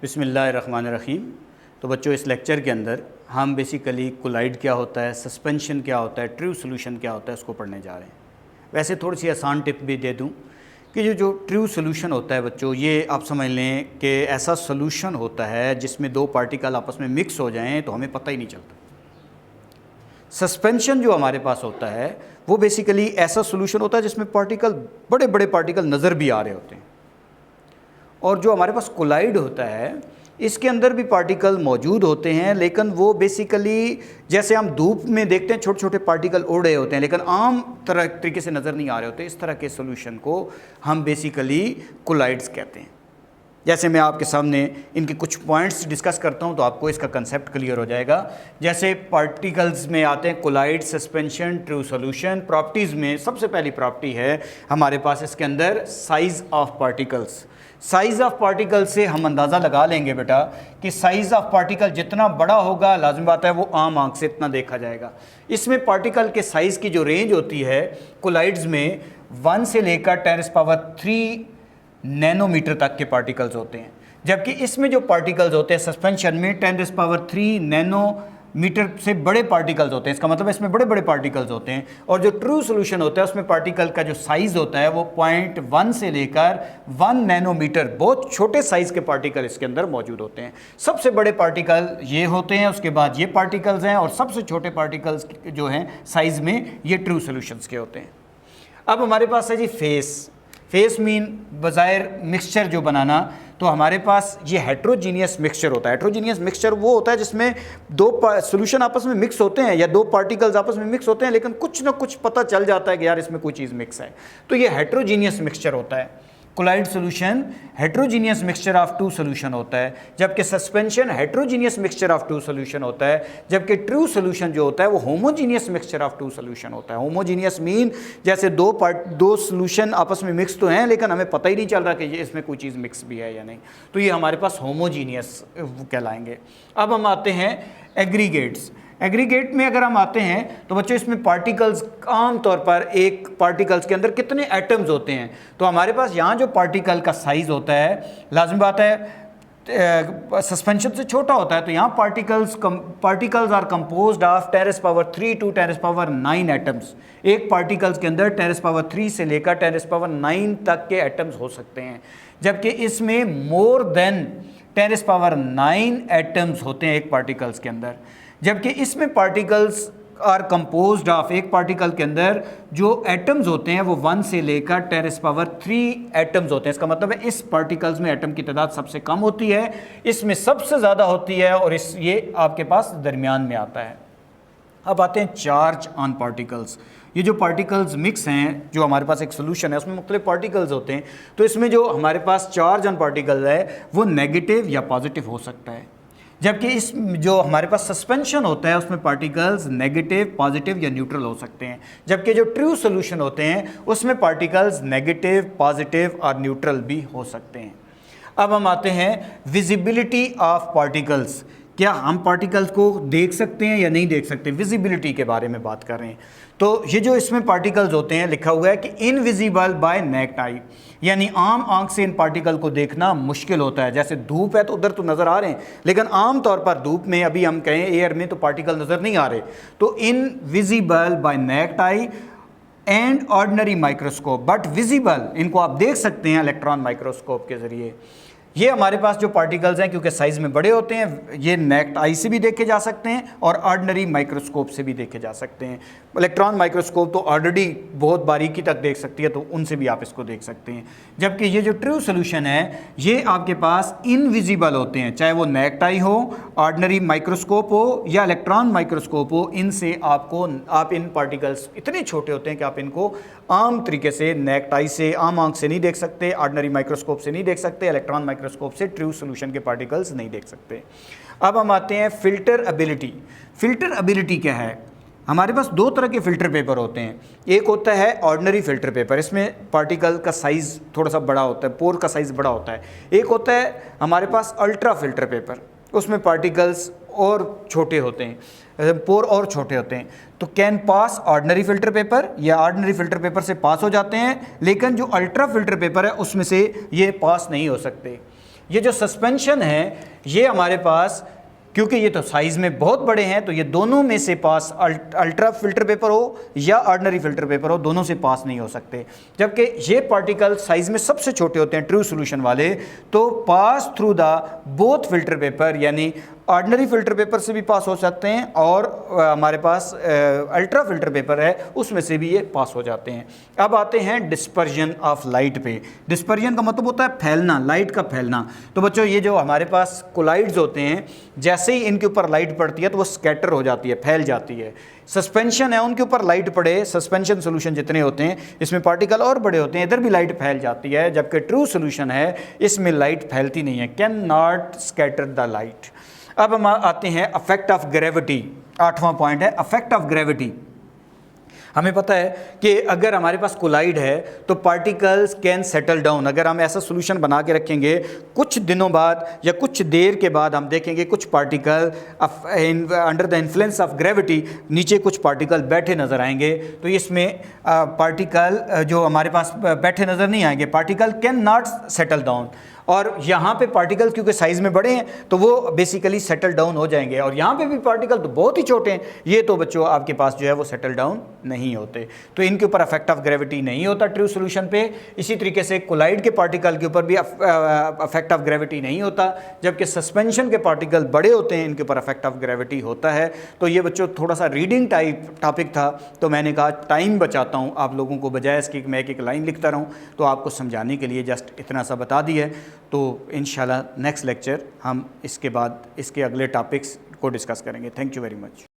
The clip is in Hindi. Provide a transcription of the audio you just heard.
बिस्मिल्लाहिर्रहमानिर्रहीम। तो बच्चों, इस लेक्चर के अंदर हम बेसिकली कोलाइड क्या होता है, सस्पेंशन क्या होता है, ट्रू सोल्यूशन क्या होता है, उसको पढ़ने जा रहे हैं। वैसे थोड़ी सी आसान टिप भी दे दूं कि जो ट्रू सोल्यूशन होता है बच्चों, ये आप समझ लें कि ऐसा सोल्यूशन होता है जिसमें दो पार्टिकल आपस में मिक्स हो जाएं तो हमें पता ही नहीं चलता। सस्पेंशन जो हमारे पास होता है वो बेसिकली ऐसा सोल्यूशन होता है जिसमें पार्टिकल, बड़े बड़े पार्टिकल नज़र भी आ रहे होते हैं। और जो हमारे पास कोलाइड होता है इसके अंदर भी पार्टिकल मौजूद होते हैं, लेकिन वो बेसिकली जैसे हम धूप में देखते हैं छोटे छोटे पार्टिकल उड़ रहे होते हैं लेकिन आम तरीके से नज़र नहीं आ रहे होते। इस तरह के सोल्यूशन को हम बेसिकली कोलाइड्स कहते हैं। जैसे मैं आपके सामने इनके कुछ पॉइंट्स डिस्कस करता हूं तो आपको इसका कंसेप्ट क्लियर हो जाएगा। जैसे पार्टिकल्स में आते हैं colloid, suspension, true solution. Properties में सबसे पहली प्रॉपर्टी है हमारे पास इसके अंदर size of particles. Size of particle से हम अंदाज़ा लगा लेंगे बेटा कि साइज़ ऑफ पार्टिकल जितना बड़ा होगा लाजिम बात है वो आम आंख से इतना देखा जाएगा। इसमें पार्टिकल के साइज़ की जो रेंज होती है कोलाइड्स में 1 से लेकर 10³ नैनोमीटर तक के पार्टिकल्स होते हैं, जबकि इसमें जो पार्टिकल्स होते हैं सस्पेंशन में 10³ नैनोमीटर से बड़े पार्टिकल्स होते हैं। इसका मतलब इसमें बड़े बड़े पार्टिकल्स होते हैं। और जो ट्रू सॉल्यूशन होता है उसमें पार्टिकल का जो साइज़ होता है वो 0.1 से लेकर 1 नैनोमीटर, बहुत छोटे साइज़ के पार्टिकल इसके अंदर मौजूद होते हैं। सबसे बड़े पार्टिकल ये होते हैं, उसके बाद ये पार्टिकल्स हैं, और सबसे छोटे पार्टिकल्स जो हैं साइज़ में ये ट्रू सॉल्यूशंस के होते हैं। अब हमारे पास है जी फेस मीन बज़ाहिर मिक्सचर जो बनाना। तो हमारे पास ये हेट्रोजीनियस मिक्सचर होता है। हेट्रोजीनियस मिक्सचर वो होता है जिसमें दो सॉल्यूशन आपस में मिक्स होते हैं या दो पार्टिकल्स आपस में मिक्स होते हैं, लेकिन कुछ ना कुछ पता चल जाता है कि यार इसमें कोई चीज़ मिक्स है। तो ये हेट्रोजीनियस मिक्सचर होता है। Colloid solution heterogeneous mixture of two solution होता है, जबकि suspension heterogeneous mixture of two solution होता है, जबकि ट्रू सॉल्यूशन जो होता है वो homogeneous mixture of two solution होता है। होमोजीनियस मीन जैसे दो सॉल्यूशन आपस में मिक्स तो हैं लेकिन हमें पता ही नहीं चल रहा कि ये इसमें कोई चीज़ मिक्स भी है या नहीं, तो ये हमारे पास होमोजीनियस कहलाएंगे। अब हम आते हैं एग्रीगेट्स। एग्रीगेट में अगर हम आते हैं तो बच्चों इसमें पार्टिकल्स आम तौर पर एक पार्टिकल्स के अंदर कितने एटम्स होते हैं। तो हमारे पास यहाँ जो पार्टिकल का साइज़ होता है लाजिम बात है सस्पेंशन से छोटा होता है, तो यहाँ particles are composed of 10³ to 10⁹ atoms. एक पार्टिकल्स के अंदर 10³ से लेकर 10⁹ तक के एटम्स हो सकते हैं, जबकि इसमें मोर देन 10⁹ एटम्स होते हैं एक पार्टिकल्स के अंदर। जबकि इसमें पार्टिकल्स आर कंपोज्ड ऑफ, एक पार्टिकल के अंदर जो एटम्स होते हैं वो 1 से लेकर 10³ एटम्स होते हैं। इसका मतलब है इस पार्टिकल्स में एटम की तादाद सबसे कम होती है, इसमें सबसे ज़्यादा होती है, और ये आपके पास दरमियान में आता है। अब आते हैं चार्ज ऑन पार्टिकल्स। ये जो पार्टिकल्स मिक्स हैं, जो हमारे पास एक सोल्यूशन है उसमें मुख्तलिफ पार्टिकल्स होते हैं, तो इसमें जो हमारे पास चार्ज ऑन पार्टिकल्स है वो नेगेटिव या पॉजिटिव हो सकता है, जबकि इस जो हमारे पास सस्पेंशन होता है उसमें पार्टिकल्स नेगेटिव, पॉजिटिव या न्यूट्रल हो सकते हैं। जबकि जो ट्रू सॉल्यूशन होते हैं उसमें पार्टिकल्स नेगेटिव, पॉजिटिव और न्यूट्रल भी हो सकते हैं। अब हम आते हैं विजिबिलिटी ऑफ पार्टिकल्स। क्या हम पार्टिकल्स को देख सकते हैं या नहीं देख सकते, विजिबिलिटी के बारे में बात कर रहे हैं। तो ये जो इसमें पार्टिकल्स होते हैं लिखा हुआ है कि इनविजिबल बाय नेक्ड आई, यानी आम आंख से इन पार्टिकल को देखना मुश्किल होता है। जैसे धूप है तो उधर तो नज़र आ रहे हैं, लेकिन आम तौर पर धूप में अभी हम कहें एयर में तो पार्टिकल नज़र नहीं आ रहे। तो invisible by naked eye and ordinary microscope, but visible, इनको आप देख सकते हैं इलेक्ट्रॉन माइक्रोस्कोप के ज़रिए। ये हमारे पास जो पार्टिकल्स हैं क्योंकि साइज़ में बड़े होते हैं, ये नेक्ड आई से भी देखे जा सकते हैं और ऑर्डिनरी माइक्रोस्कोप से भी देखे जा सकते हैं। इलेक्ट्रॉन माइक्रोस्कोप तो ऑलरेडी बहुत बारीकी तक देख सकती है, तो उनसे भी आप इसको देख सकते हैं। जबकि ये जो ट्रू सॉल्यूशन है ये आपके पास इनविजिबल होते हैं, चाहे वो नेक्ड आई हो, ऑर्डिनरी माइक्रोस्कोप हो या इलेक्ट्रॉन माइक्रोस्कोप हो। इनसे आप इन पार्टिकल्स इतने छोटे होते हैं कि आप इनको आम तरीके से नेक्ड आई से, आम आंख से नहीं देख सकते, ऑर्डिनरी माइक्रोस्कोप से नहीं देख सकते, इलेक्ट्रॉन माइक्रोस्कोप से ट्रू सॉल्यूशन के पार्टिकल्स नहीं देख सकते। अब हम आते हैं फिल्टर एबिलिटी। फिल्टर एबिलिटी क्या है? हमारे पास दो तरह के फ़िल्टर पेपर होते हैं। एक होता है ऑर्डिनरी फ़िल्टर पेपर, इसमें पार्टिकल का साइज़ थोड़ा सा बड़ा होता है, पोर का साइज़ बड़ा होता है। एक होता है हमारे पास अल्ट्रा फिल्टर पेपर, उसमें पार्टिकल्स और छोटे होते हैं, पोर और छोटे होते हैं। तो can pass ordinary filter paper, या ऑर्डिनरी फ़िल्टर पेपर से पास हो जाते हैं, लेकिन जो अल्ट्रा फिल्टर पेपर है उसमें से ये पास नहीं हो सकते। ये जो सस्पेंशन है ये हमारे पास, क्योंकि ये तो साइज़ में बहुत बड़े हैं, तो ये दोनों में से पास अल्ट्रा फिल्टर पेपर हो या ऑर्डिनरी फिल्टर पेपर हो, दोनों से पास नहीं हो सकते। जबकि ये पार्टिकल साइज़ में सबसे छोटे होते हैं ट्रू सॉल्यूशन वाले, तो pass through the both filter paper, यानी ऑर्डिनरी फिल्टर पेपर से भी पास हो सकते हैं और हमारे पास अल्ट्रा फिल्टर पेपर है उसमें से भी ये पास हो जाते हैं। अब आते हैं डिस्पर्जन ऑफ लाइट पे। डिस्पर्जन का मतलब होता है फैलना, लाइट का फैलना। तो बच्चों ये जो हमारे पास कोलाइड्स होते हैं, जैसे ही इनके ऊपर लाइट पड़ती है तो वो स्कैटर हो जाती है, फैल जाती है। सस्पेंशन है, उनके ऊपर लाइट पड़े, सस्पेंशन सोल्यूशन जितने होते हैं इसमें पार्टिकल और बड़े होते हैं, इधर भी लाइट फैल जाती है। जबकि ट्रू सोल्यूशन है इसमें लाइट फैलती नहीं है, can not scatter the light. अब हम आते हैं अफेक्ट ऑफ ग्रेविटी। 8वां पॉइंट है अफेक्ट ऑफ ग्रेविटी। हमें पता है कि अगर हमारे पास कोलाइड है तो पार्टिकल्स कैन सेटल डाउन। अगर हम ऐसा सॉल्यूशन बना के रखेंगे, कुछ दिनों बाद या कुछ देर के बाद हम देखेंगे कुछ particle under the influence of gravity नीचे कुछ पार्टिकल बैठे नज़र आएंगे। तो इसमें पार्टिकल जो हमारे पास बैठे नज़र नहीं आएंगे, particle can not settle down. और यहाँ पे पार्टिकल क्योंकि साइज़ में बड़े हैं तो वो बेसिकली सेटल डाउन हो जाएंगे, और यहाँ पे भी पार्टिकल तो बहुत ही छोटे हैं, ये तो बच्चों आपके पास जो है वो सेटल डाउन नहीं होते। तो इनके ऊपर अफेक्ट ऑफ ग्रेविटी नहीं होता ट्रू सॉल्यूशन पे। इसी तरीके से कोलाइड के पार्टिकल के ऊपर भी अफेक्ट ऑफ ग्रेविटी नहीं होता, जबकि सस्पेंशन के पार्टिकल बड़े होते हैं, इनके ऊपर अफेक्ट ऑफ ग्रेविटी होता है। तो ये बच्चों थोड़ा सा रीडिंग टाइप टॉपिक था, तो मैंने कहा टाइम बचाता हूँ आप लोगों को, बजाय इसकी मैं एक लाइन लिखता रहूँ, तो आपको समझाने के लिए जस्ट इतना सा बता दिया है। तो इंशाल्लाह नेक्स्ट लेक्चर हम इसके बाद इसके अगले टॉपिक्स को डिस्कस करेंगे। Thank you very much.